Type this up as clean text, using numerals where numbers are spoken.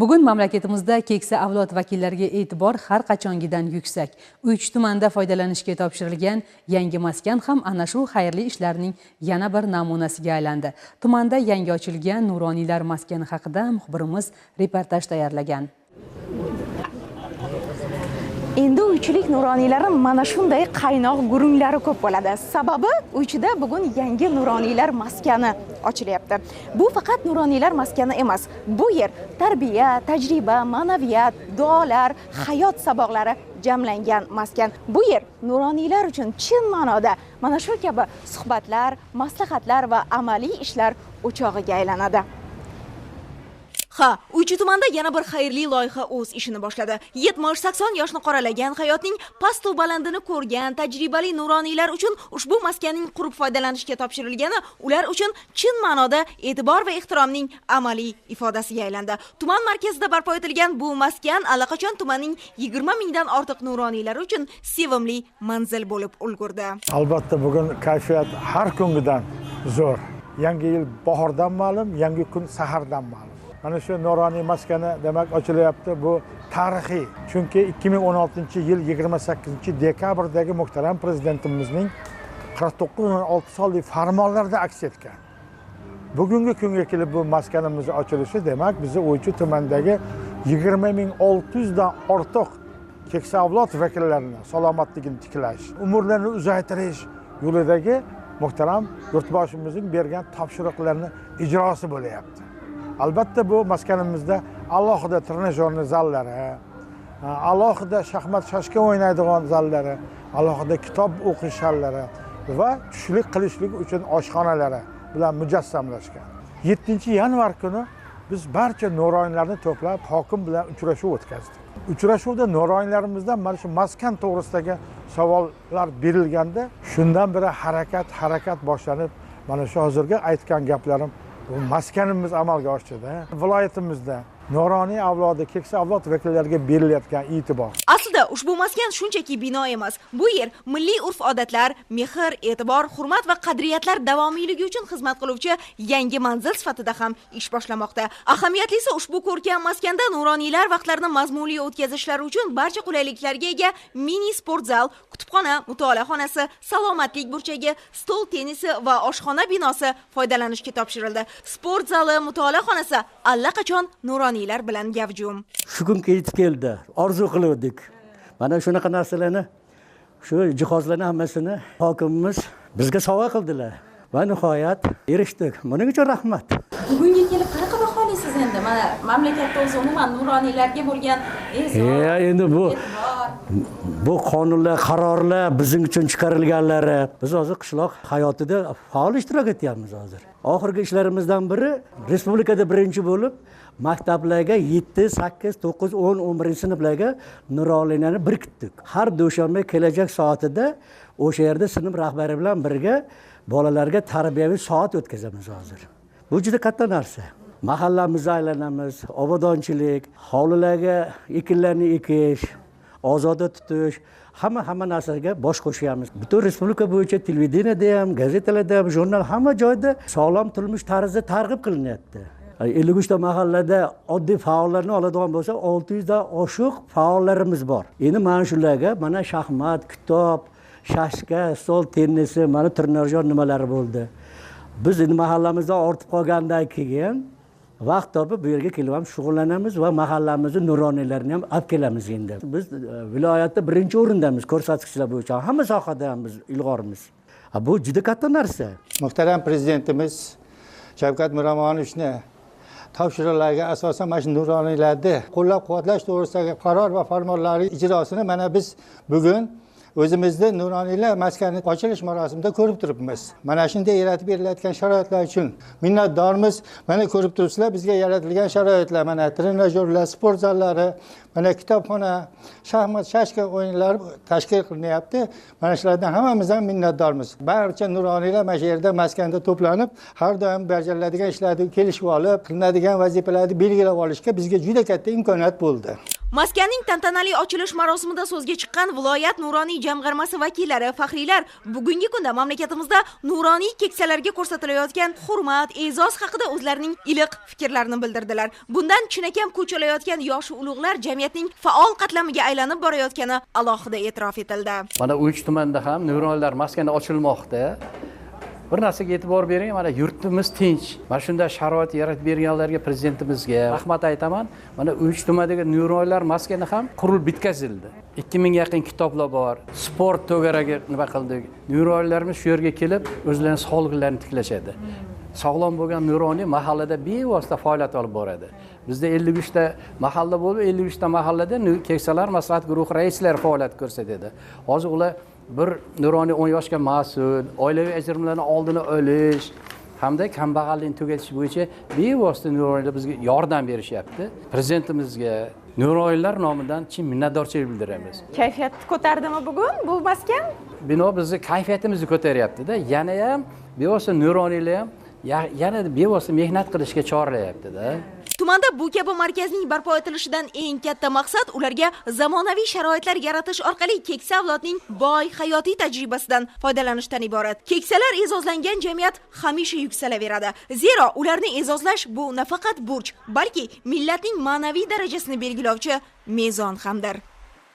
Bugun mamlakatimizda keksa avlod vakillariga e'tibor har qachongidan yuksak. 3 tumanda foydalanishga topshirilgan yangi maskan ham ana shu xayrli ishlarning yana bir namunasiga aylandi. Tumanda yangi ochilgan nuroniylar maskani haqida muxbirimiz reportaj tayyorlagan. Endi uychilik nuroniylari mana shunday qaynoq gurunglari ko'p bo'ladi. Sababi uychida bugun yangi nuroniylar maskani ochilyapti. Bu faqat nuroniylar maskani emas. Bu yer tarbiya, tajriba, ma'naviyat, duolar, hayot saboqlari jamlangan maskan. Bu yer nuroniylar uchun chin ma'noda mana shu kabi suhbatlar, maslahatlar va amaliy ishlar o'chog'iga aylanadi. Uychi tumanda yana bir xayrli loyiha o'z ishini boshladi. 70-80 yoshni qoralagan hayotning past va balandini ko'rgan tajribali nuroniylar uchun ushbu maskanning qurib foydalanishga topshirilgani ular uchun chin ma'noda e'tibor va ehtiromning amaliy ifodasiga aylandi. Tuman markazida barpo etilgan bu maskan allaqachon tumanning 20 mingdan ortiq nuroniylar uchun sevimli manzil bo'lib ulgurdi. Albatta bugun kayfiyat har kungidan zo'r. Yangi yil bahordan ma'lum, yangi kun sahardan ma'lum. Mana shu nuroniy maskani demak ochilyapti. Bu tarixiy. Chunki 2016-yil 28-dekabrdagi muhtaram prezidentimizning 49-6 sonli farmonlarida aks etgan. Bugungi kunga kelib bu maskanimizni ochilishi demak bizni O'ychi tumanidagi 20.600 dan ortiq keksa avlod vakillarini salomatligini tiklash, umrlarini uzaytirish yo'lidagi muhtaram yurtboshimizning bergan topshiriqlarini ijrosi bo'layapti. Albatta bu maskanimizda alohida trenajyorni zallari, alohida shaxmat shashka o'ynaydigan zallari, alohida kitob o'qish zallari va tushlik qilishlik uchun oshxonalari bilan mujassamlashgan. 7-yanvar kuni biz barcha nuroniylarni to'plab hokim bilan uchrashuv o'tkazdik. Uchrashuvda nuroniylarimizdan mana shu maskan to'g'risidagi savollar berilganda shundan beri harakat boshlanib, mana shu hozirgi aytgan gaplarim bu maskanimiz amalga oshdi-da. Viloyatimizda nuroniy avlodi, keksa avlod vakillariga berilayotgan e'tibor. Aslida ushbu maskan shunchaki bino emas. Bu yer milliy urf-odatlar, mehr, e'tibor, hurmat va qadriyatlar davomiyligi uchun xizmat qiluvchi yangi manzil sifatida ham ish boshlamoqda. Ahamiyatlisi ushbu ko'rkam maskanda nuroniylar vaqtlarini mazmunli o'tkazishlari uchun barcha qulayliklarga ega mini sport zal, kutubxona, mutolaa xonasi, salomatlik burchagi, stol tennisi va oshxona binosi foydalanishga topshirildi. Sport zali, mutolaa xonasi allaqachon nuroniylar bilan gavjum. Shu kun yetib keldi. Orzu qiluvdik. Mana shunaqa narsalarni, shu jihozlarni hammasini hokimimiz bizga sovg'a qildilar. Va nihoyat erishdik. Buning uchun rahmat. Bugunga kelib qanaqa baholaysiz endi? Mana mamlakatda o'zi umuman nuroniylarga bo'lgan endi bu qonunlar, qarorlar bizning uchun chiqarilganlari. Biz hozir qishloq hayotida faol ishtirok etyapmiz hozir. Oxirgi ishlarimizdan biri respublikada birinchi bo'lib maktablarga 7, 8, 9, 10, 11 sinflarga nuroniylarni biriktirdik. Har dushanba kelajak soatida o'sha yerda sinf rahbari bilan birga bolalarga tarbiyaviy soat o'tkazamiz hozir. Bu juda katta narsa. Mahallamizni aylanamiz, obodonchilik, hovlilarga ekinlarni ekish, ozoda tutish, hamma narsaga bosh qo'shyapmiz. Butun respublika bo'yicha televideniyada ham, gazetalarda ham, jurnal hamma joyda sog'lom turmush tarzida targ'ib qilinyapti. 53 ta mahallada oddiy faollarni oladigan bo'lsa, 600 dan oshiq faollarimiz bor. Endi mana shularga mana shaxmat, kitob, shashka, stol tennisi, mana trenajyor nimalari bo'ldi. Biz endi mahallamizda ortib qolgandan keyin vaqt topib bu yerga kelib ham shug'ullanamiz va mahallamizning nuroniylarini ham olib kelamiz endi. Biz viloyatda birinchi o'rindamiz ko'rsatkichlar bo'yicha. Hamma sohada ham biz ilg'ormiz. Bu juda katta narsa. Muhtaram prezidentimiz Shavkat Miromonovni topshiriqlarga asosan mana shu nuroniylarni qo'llab-quvvatlash to'g'risidagi qaror va farmonlari ijrosini mana biz bugun o'zimizda nuroniylar maskani ochilish marosimida ko'rib turibmiz. Mana shunday yaratib berilayotgan sharoitlar uchun minnatdormiz. Mana ko'rib turibsizlar, bizga yaratilgan sharoitlar, mana trenajyorlar, sport zallari, mana kitobxona, shaxmat, shashka o'yinlari tashkil qilinyapti. Mana shulardan hammamiz ham minnatdormiz. Barcha nuroniylar mana shu yerda maskanda to'planib, har doim bajariladigan ishlarni kelishib olib, qilinadigan vazifalarni belgilab olishga bizga juda katta imkoniyat bo'ldi. Maskanning tantanali ochilish marosimida so'zga chiqqan viloyat nuroniy jamg'armasi vakillari, faxriylar bugungi kunda mamlakatimizda nuroniy keksalarga ko'rsatilayotgan hurmat, e'zoz haqida o'zlarining iliq fikrlarini bildirdilar. Bundan chinakam kuch olayotgan yoshi ulug'lar jamiyatning faol qatlamiga aylanib borayotgani alohida e'tirof etildi. Mana Uch tumanida ham nuronilar maskani ochilmoqda. Bir narsaga e'tibor bering, mana yurtimiz tinch. Mana shunday sharoit yaratib berganlarga, prezidentimizga rahmat aytaman. Mana Uch tumanidagi nuronilar maskani ham qurilib bitkazildi. 2000 ga yaqin kitoblar bor. Sport to'garagi nima qildik? Nuronilarimiz shu yerga kelib, o'zlarining sog'liqlarini tiklashadi. Sog'lom bo'lgan nuroniy mahallada bevosita faoliyat olib boradi. Bizda 53 ta mahalla bo'lib, 53 ta mahallada keksalar maslahat guruhi raislari faoliyat ko'rsatadi. Hozir ular bir nuroniy 10 yoshga mas'ul, oilaviy ajrimlarning oldini olish hamda kambag'allikni tugatish bo'yicha bevosita nuroniylar bizga yordam berishyapti. Prezidentimizga nuroniylar nomidan chin minnatdorchilik bildiramiz. Kayfiyat ko'tardimi bugun bu maskan? Bino bizni kayfiyatimizni ko'taryapti-da. Yana ham bevosita nuroniylar ham yana bevosita mehnat qilishga chorlayapti-da. Tumanda bu kabi markazning barpo etilishidan eng katta maqsad ularga zamonaviy sharoitlar yaratish orqali keksa avlodning boy hayotiy tajribasidan foydalanishdan iborat. Keksalar e'zozlangan jamiyat hamisha yuksalaveradi. Zero ularni e'zozlash bu nafaqat burch, balki millatning ma'naviy darajasini belgilovchi mezon hamdir.